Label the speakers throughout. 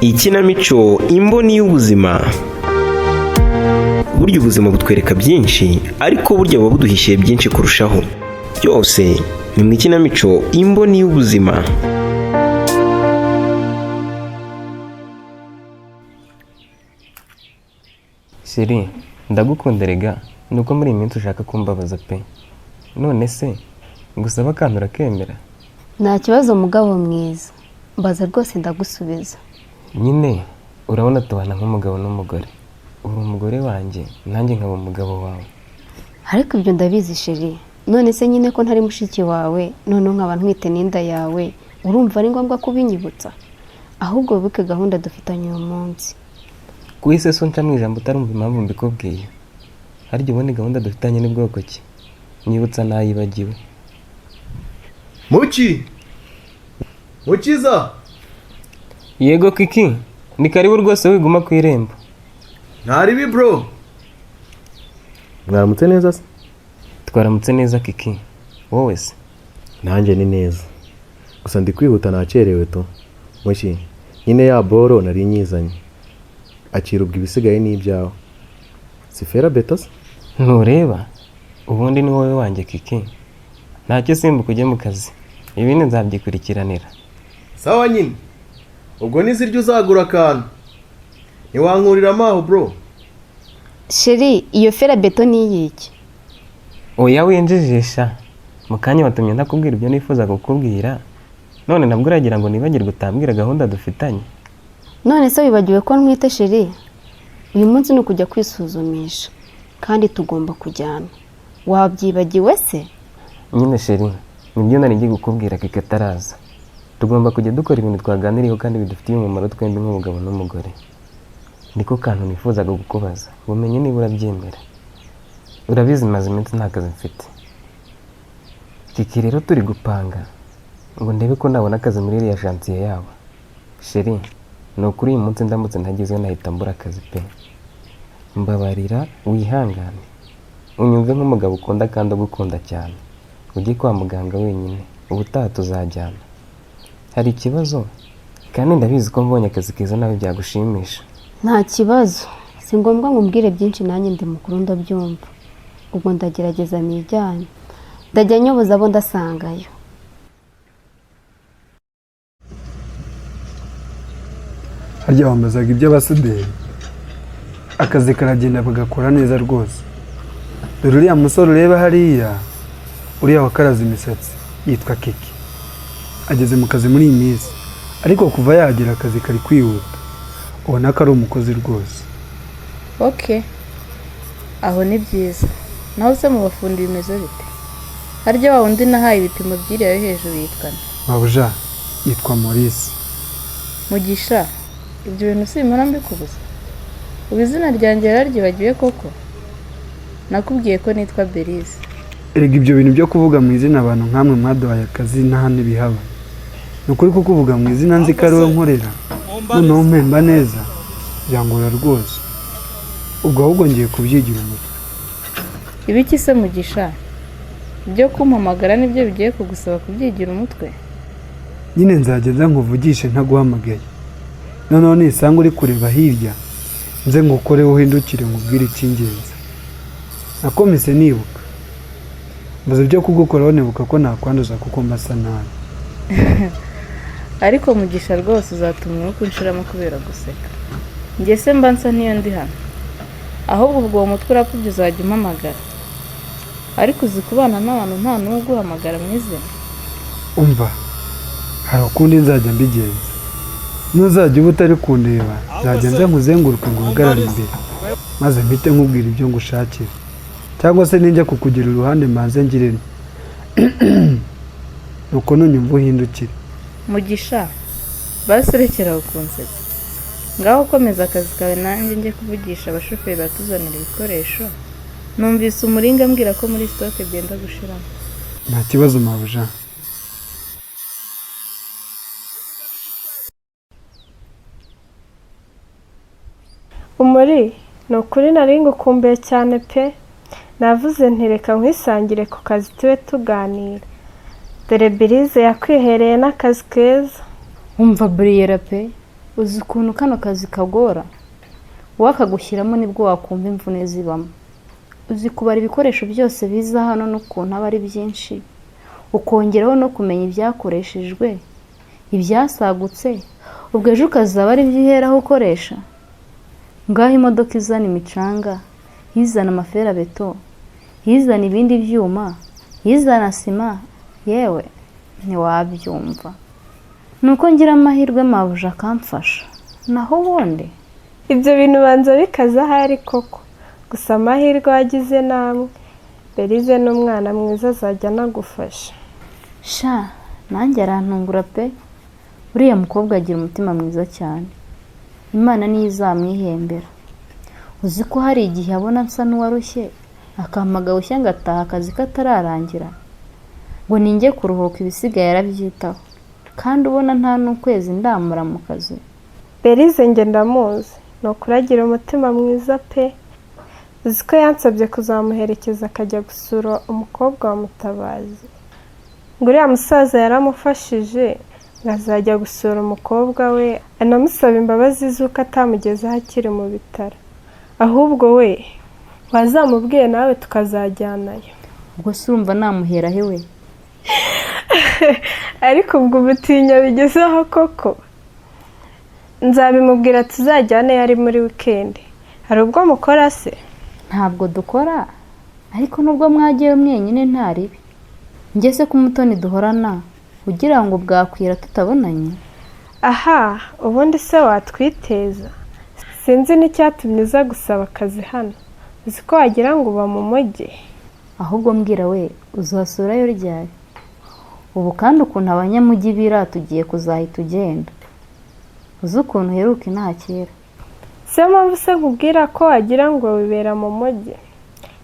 Speaker 1: Ikinamico imboni y'ubuzima. Burya ubuzima butwereka byinshi, ariko burya buba buduhishiye byinshi kurushaho. Byose ni mu ikinamico imboni y'ubuzima.
Speaker 2: Sheri, ndagukunda rega, nuko muri iyi minsi ushaka kumbabaza pe. None se ngusaba akantu urakemera?
Speaker 3: Nta kibazo mugabo mwiza, mbaza rwose ndagusubiza.
Speaker 2: Nyine urabona tubana nk'umugabo n'umugore. Uri umugore wanjye, nanjye nkaba umugabo wawe.
Speaker 3: Ariko ibyo ndabizi Sheri. None se nyine ko ntari mushiki wawe, none nkaba ntwite n'inda yawe, urumva ari ngombwa kubinyibutsa? Ahubwo wibuke gahunda dufitanye uyu munsi.
Speaker 2: Kuise so nca mu ijambo utarumva impamvu mbikubwiye. Harya ubundi gahunda dufitanye ni bwoko ki? Nyibutsa nayibagiwe.
Speaker 4: Mukiza!
Speaker 2: Yego Kiki, ni karibu rwose wiguma ku irembo.
Speaker 4: Ntaribi bro.
Speaker 5: Mwaramutse neza se?
Speaker 2: Twaramutse neza Kiki. Wowe se?
Speaker 5: Nanjye ni neza. Gusa ndi kwihuta nacerewe to. Muki, nyine ya boro nari nyizanye. Akirubwa ibisigaye n'ibyawe. Sifera betas?
Speaker 2: Ntureba? Ubundi ni wowe wanjye Kiki. Ntacyo simbuka ujye mu kazi. Ibindi nzabyikurikiranira.
Speaker 4: Sawa nyine. Ubwo niziryo uzagura akantu. Ntiwankurira amaho bro.
Speaker 3: Sheri, iyo fera beto ni iyiki?
Speaker 2: Oya winjijisha. Mu kanya watumye ntakubwira ibyo nifuza kukubwira. None nabwo uragira ngo nibagirwe utambwira gahunda dufitanye.
Speaker 3: None se wibagiwe ko ntwite Sheri? Uyu munsi ni ukujya kwisuzumisha. Kandi tugomba kujyana. Wabyibagiwe se?
Speaker 2: Nyine Sheri, nibyo nari ngiye gukubwira Kiki ataraza. Tugomba kujya dukora ibintu twaganiriyeho kandi bidufitiye umumaro twembi nk'umugabo n'umugore. Niko kantu nifuzaga kukubaza, umenye niba urabyemera. Urabizi maze iminsi nta kazi mfite. Kiki rero turi gupanga ngo ndebe ko nabona akazi muri iriya chantier yabo. Sheri, ni ukuri uyu munsi ndamutse ntagezweho nahita mbura akazi pe. Mbabarira wihangane. Unyumve nk'umugabo ukunda kandi ugukunda cyane. Ujye kwa muganga wenyine, ubutaha tuzajyana. Hari ikibazo? Kandi ndabizi ko mbonye akazi keza nawe byagushimisha.
Speaker 3: Nta kibazo. Si ngombwa ngumbwire byinshi nanjye ndi mukuru ndabyumva. Ubwo ndagerageza nijyanye. Ndajya nyoboza abo ndasangayo.
Speaker 6: Harya wambazaga iby'abasuderi. Akazi karagenda bagakora neza rwose. Dore uriya musore ureba hariya, uriya wakaraze imisatsi, yitwa Kiki. Ageze mu kazi muri iyi minsi, ariko kuva yagira akazi kari kwihuta. Ubona ko ari umukozi rwose.
Speaker 7: Okay. Aho ni byiza. Naho se mu bafundi bimeze bite? Harya wa undi nahaye ibipimo byiriya yo hejuru yitwa nde?
Speaker 6: Mabuja, yitwa Maurice.
Speaker 7: Mugisha, ibyo bintu simara mbikubuza. Ubu izina ryanjye yararyibagiwe koko? Nakubwiye ko nitwa Belize.
Speaker 6: Erega ibyo bintu byo kuvuga mu izina abantu nkamwe mwaduhaye akazi n'ahandi bihaba. Ni ukuri ko kuvuga mu izina nzi ko ari we nkorera. Noneho mpemba neza, byangora rwose. Ubwo ahubwo ngiye kubyigira umutwe.
Speaker 7: Ibiki se Mugisha? Ibyo kumpamagara nibyo bigiye kugusaba kubyigira umutwe?
Speaker 6: Nyine nzagenda nkuvugishe ntaguhamagaye. Noneho nisanga uri kureba hirya, nze ngukore uhindukire nkubwire icy'ingenzi. Nakomise nibuka. Mbaza ibyo kugukoraho nibuka ko nakwanduza kuko mbasa nabi.
Speaker 7: Ariko Mugisha rwose uzatuma umwuka unshiramo kubera guseka. Njye se mba nsa n'iyo ndi hano. Ahubwo ubwo uwo mutwe urapfubye uzajya umpamagara. Ariko uzi kubana n'abantu nta n'uwo guhamagara mu izina.
Speaker 6: Umva, hari ukundi nzajya mbigenza. Nuzajya uba utari kundeba, nzajya nza nkuzenguruke ngo uhagarare imbere. Maze mpite nkubwira ibyo ngushakira. Cyangwa se ninjya kukugira uruhande mbanze ngire nti. Nuko nunyumva uhindukire.
Speaker 7: Mugisha, basi rekera ukunsetsa. Ngaho komeza akazi kawe nanjye njye kuvugisha abashoferi batuzanira ibikoresho. Numvise umuringa ambwira ko muri stock byenda gushiramo.
Speaker 6: Nta kibazo Mabuja.
Speaker 8: Umuri, ni ukuri nari ngukumbuye cyane pe. Navuze ntireka nkwisangire ku kazi tube tuganira. Dore Belize yakwihereye n'akazi keza.
Speaker 7: Umva Briera pe. uzi ukuntu kano kazi kagora wakagushyiramo nibwo wakumva imvune zibamo. Uzi kubara ibikoresho byose biza hano n'ukuntu aba ari byinshi, ukongeraho no kumenya ibyakoreshejwe, ibyasagutse, ubwo ejo ukazaba ari byo uheraho ukoresha. Ngaho imodoka izana imicanga, izana amaferabeto, izana ibindi byuma, izana sima, yewe ntiwabyumva. Nuko ngira amahirwe mabuja akamfasha, naho ubundi
Speaker 8: ibyo bintu banza bikaza ahari koko, gusa amahirwe wagize namwe. Berize n'umwana mwiza azajya anagufasha.
Speaker 7: sha nanjye arantungura pe, uriya mukobwa agira umutima mwiza cyane, Imana niyo izamwihembera. Uzi ko hari igihe abona nsa n'uwarushye akampagawushya ngataha akazi katararangira ngo ninjye kuruhuka, ibisigaye arabyitaho, kandi ubona nta n'ukwezi ndamura mu kazi.
Speaker 8: Berize njye ndamuzi, ni ukuragira umutima mwiza pe. Uzi ko yansabye kuzamuherekeza akajya gusura umukobwa wa Mutabazi, ngo uriya musaza yaramufashije ngo azajya gusura umukobwa we, anamusaba imbabazi z'uko atamugezeho akiri mu bitaro. Ahubwo we wazamubwiye nawe tukazajyanayo.
Speaker 7: Ubwo se urumva namuhera he we?
Speaker 8: Ariko ubwo ubutinya bigezeho koko. Nzabimubwira tuzajyane ari muri wikendi. Hari ubwo mukora se?
Speaker 7: Ntabwo dukora, ariko nubwo mwagiye mwenyine nta ribi. Njye se ku Mutoni duhorana kugira ngo bwakwira tutabonanye.
Speaker 8: Aha, ubundi se watwiteza? Sinzi n'icyatumye uza gusaba akazi hano. Uzi ko wagira ngo uba mu mujyi.
Speaker 7: Ahubwo mbwira we, uzasurayo ryari? Ubu kandi ukuntu abanyamujyi biratugiye kuzahita ugenda. Uzi ukuntu uheruka inaha kera.
Speaker 8: Siyo mpamvu se nkubwira ko wagira ngo wibera mu mujyi.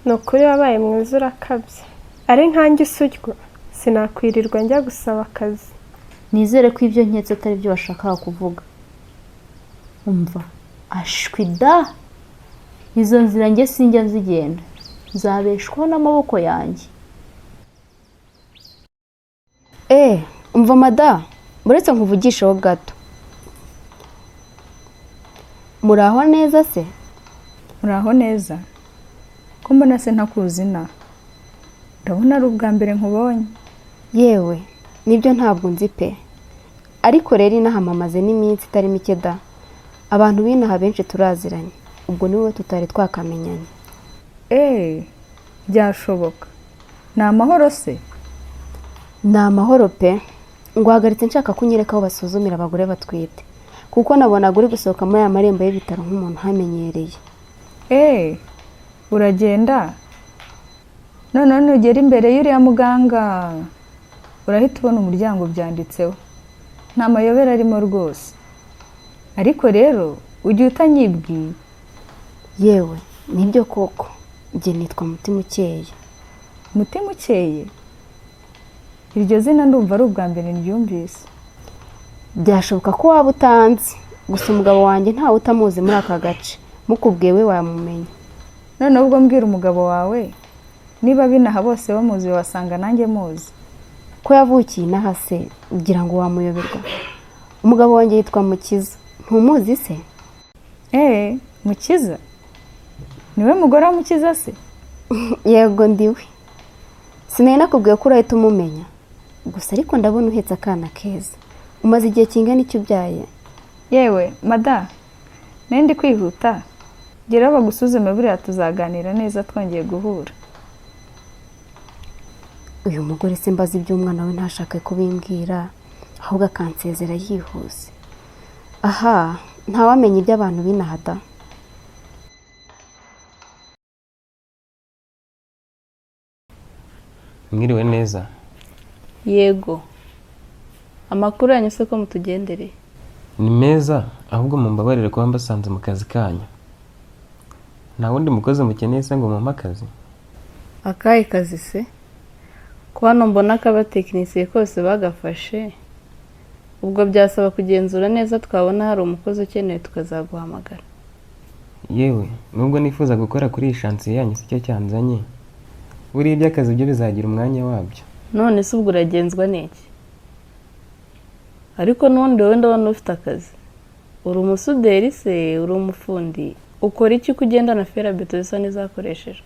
Speaker 8: Ni ukuri wabaye mwiza urakabye. Ari nkanjye usujwa, sinakwirirwa njya gusaba akazi.
Speaker 7: Nizere ko ibyo nketse atari byo washakaga kuvuga. Umva, ashwida, izo nzira njye sinjya nzigenda, nzabeshwaho n'amaboko yanjye.
Speaker 3: Umva mada, buretse nkuvugisheho gato. Muraho neza se?
Speaker 9: Muraho neza? Ko mbona se ntakuzi na? Ndabona ari ubwa mbere nkubonye.
Speaker 3: Yewe, nibyo ntabwo nzi pe. Ariko rero inahamamaze n'iminsi itari mike da. Abantu binaha benshi turaziranye. Ubwo ni wowe tutari twakamenyanye.
Speaker 9: Byashoboka. Ni amahoro se?
Speaker 3: Ni amahoro pe. Nguhagaritse nshaka kunyereka aho basuzumira abagore batwite, kuko nabonaga uri gusohoka muri aya marembo y'ibitaro nk'umuntu hamenyereye.
Speaker 9: Uragenda? None nugera imbere y'uriya muganga urahita ubona umuryango byanditseho. Nta mayobera arimo rwose. Ariko rero ujye utanyibwiye.
Speaker 3: Yewe, nibyo koko. Njye nitwa Mutima Ukeye.
Speaker 9: Mutima Ukeye? Iryo zina ndumva ari ubwa mbere ndyumvise.
Speaker 3: Byashoboka ko waba utanzi, gusa umugabo wanjye ntawe utamuzi muri aka gace. Mukubwiye we wamumenya.
Speaker 9: None ubwo mbwira umugabo wawe, niba binaha bose bamuzi wasanga nanjye muzi.
Speaker 3: Ko yavukiye inaha se, ugira ngo wamuyoberwa. Umugabo wanjye yitwa Mukiza. Ntumuzi se?
Speaker 9: Mukiza? Niwe mugore wa Mukiza se?
Speaker 3: Yego ndiwe. Sinari nakubwiye ko urahita umumenya. Gusa ariko ndabona uhetse akana keza. Umaze igihe kingana icyo ubyaye?
Speaker 9: Yewe, mada, ndi kwihuta. Gira bagusuzume buriya tuzaganira neza twongeye guhura.
Speaker 3: Uyu mugore se mbaza iby'umwana we ntashaka kubimbwira, ahubwo akansezera yihuse. Aha, ntawamenya iby'abantu binahada.
Speaker 2: Mwiriwe neza.
Speaker 7: Yego. Amakuru yanyu se ko mutugendereye?
Speaker 2: Ni meza, ahubwo mumbabarire kuba mbasanze mu kazi kanyu. Nta wundi mukozi mukeneye se ngo mumpe akazi?
Speaker 7: Akahe kazi se? Ko hano mbona akabatekinisiye kose bagafashe. Ubwo byasaba kugenzura neza, twabona hari umukozi ukeneye tukazaguhamagara.
Speaker 2: Yewe, nubwo nifuza gukora kuri iyi shansiye yanyu si cyo cyanzanye. Buriya iby'akazi byo bizagira umwanya wabyo.
Speaker 7: None se ubwo uragenzwa n'iki? Ariko n'undi wowe ndabona ufite akazi. uri umusuderi se, uri umufundi, ukora iki ko ugendana ferabeto zisa n'izakoreshejwe?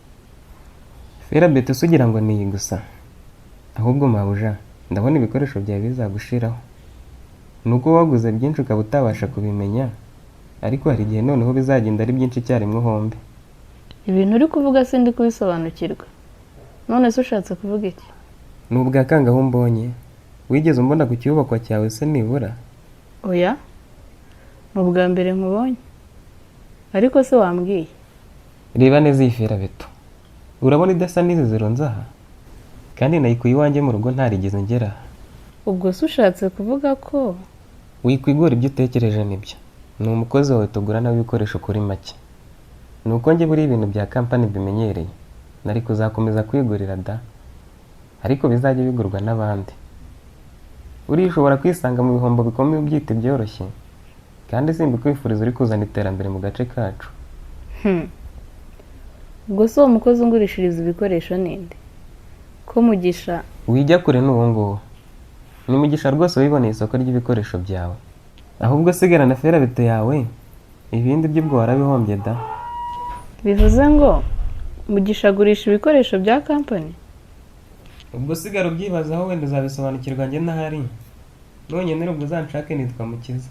Speaker 2: ferabeto se ugira ngo ni iyi gusa? Ahubwo mabuja, ndabona ibikoresho byawe bizagushiraho. Nuko waguze byinshi ukaba utabasha kubimenya, ariko hari igihe noneho bizagenda ari byinshi icyarimwe hombi.
Speaker 7: Ibintu uri kuvuga sindi kubisobanukirwa. None se ushatse kuvuga iki?
Speaker 2: Ni ubwa kangaho mbonye. Wigeze umbona ku cyubakwa cyawe se nibura?
Speaker 7: Oya, ni ubwa mbere nkubonye. Ariko se wambwiye?
Speaker 2: Reba neza iyi ferabeto. Urabona idasa n'izi zironze aha? Kandi nayikuye iwanjye mu rugo ntarigeze ngera.
Speaker 7: Ubwo se ushatse kuvuga ko
Speaker 2: wikwigora ibyo utekereje nibyo. Ni umukozi wawe tugurana w'ibikoresho kuri make. Nuko njye buri ibintu bya kampani bimenyereye, nari kuzakomeza kwigurira da, ariko bizajya bigurwa n'abandi. Urishobora kwisanga mu bihombo bikomeye ubyite byoroshye, kandi simbikwifuriza uri kuzana iterambere mu gace kacu.
Speaker 7: ubwo se uwo mukozi ungurishiriza ibikoresho ninde? Ko Mugisha
Speaker 2: wijya kure n'uwo nguwo. Ni Mugisha rwose wiboneye isoko ry'ibikoresho byawe. Ahubwo sigara na ferabeto yawe, ibindi by'ubwo warabihombye da.
Speaker 7: bivuze ngo Mugisha agurisha ibikoresho bya kampani?
Speaker 2: Ubwo sigara ubyibazaho, wenda uzabisobanukirwa njye ntahari. Nonyine ubwo uzanshake nitwa Mukiza.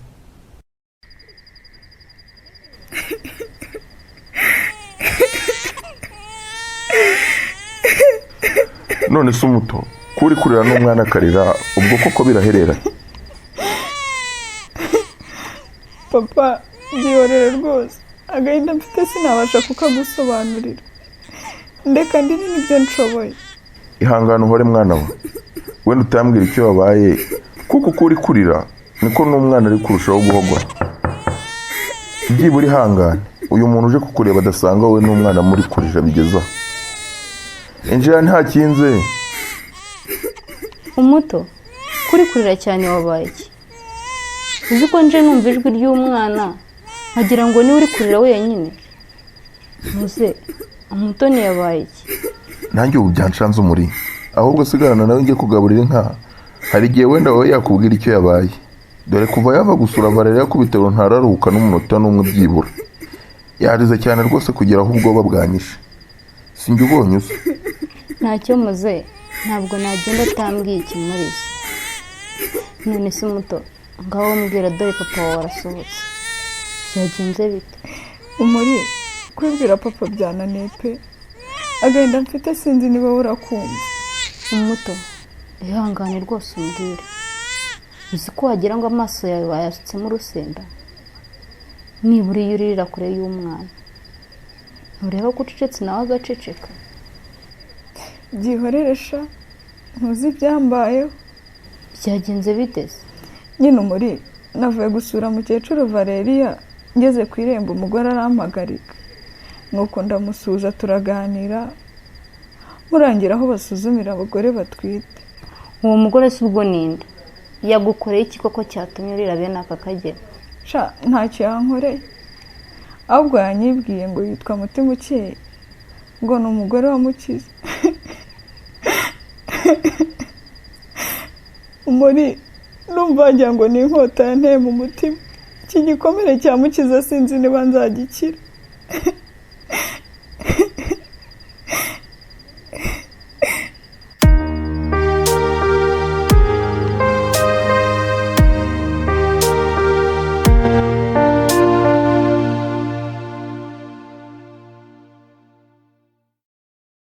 Speaker 10: None se umuto kuri kurira n'umwana akarira, ubwo koko biraherera?
Speaker 9: Papa byihorere rwose, agahinda mfite sinabasha kukagusobanurira. Ndeka ndini nibyo nshoboye.
Speaker 10: Ihangane uhore mwana we, wenda utambwira icyo wabaye, kuko kuri kurira niko n'umwana ari kurushaho guhogora. Byibura ihangane, uyu muntu uje kukureba adasanga wowe n'umwana muri kurija bigezaho. Injira ntakinze.
Speaker 3: Umuto, kuri kurira cyane wabaye iki? Uzi ko nje numva ijwi ry'umwana nkagira ngo ni uri kurira wenyine. Muze, Umutoni yabaye iki?
Speaker 10: Nanjye ubu byanshanze umuri. Ahubwo sigarana nawe njye kugaburira inka. Hari igihe wenda wowe yakubwira icyo yabaye. Dore kuva yava gusura Valeria yakubitero ntararuhuka n'umunota n'umwe byibura. Yarize cyane rwose kugera aho ubwoba bwanyishe. Sinjye ubonye usa.
Speaker 3: Ntacyo muze, ntabwo nagenda atambwiye ikimuriza. None se Umuto, ngaho mbwira dore papa wawe arasohotse. Byagenze bite?
Speaker 9: Umuri, kwibwira papa byananiye pe. Agahinda mfite sinzi niba urakumva.
Speaker 3: Umuto, ihangane rwose umbwire. Uzi ko wagira ngo amaso yawe bayasutsemo urusenda? Nibura iyo uririra kure y'umwana, ntureba ko ucecetse nawe agaceceka?
Speaker 9: Byihoreresha, ntuzi ibyambayeho.
Speaker 3: Byagenze biteze?
Speaker 9: Nyine Umuri, navuye gusura mukecuru Valeria, ngeze ku irembo umugore arampagarika. Nuko ndamusuza turaganira, murangira aho basuzumira abagore batwite.
Speaker 3: Uwo mugore si ubwo ninde? Yagukoreye iki koko cyatumye urira bene aka kagera?
Speaker 9: Sha, ntacyo yankoreye. Ahubwo yanyibwiye ngo yitwa Mutima Ukeye, ngo ni umugore wa Mukiza. Umuri, numva wagira ngo ni inkota yanteye mu mutima. Iki gikomere cya Mukiza sinzi niba nzagikira.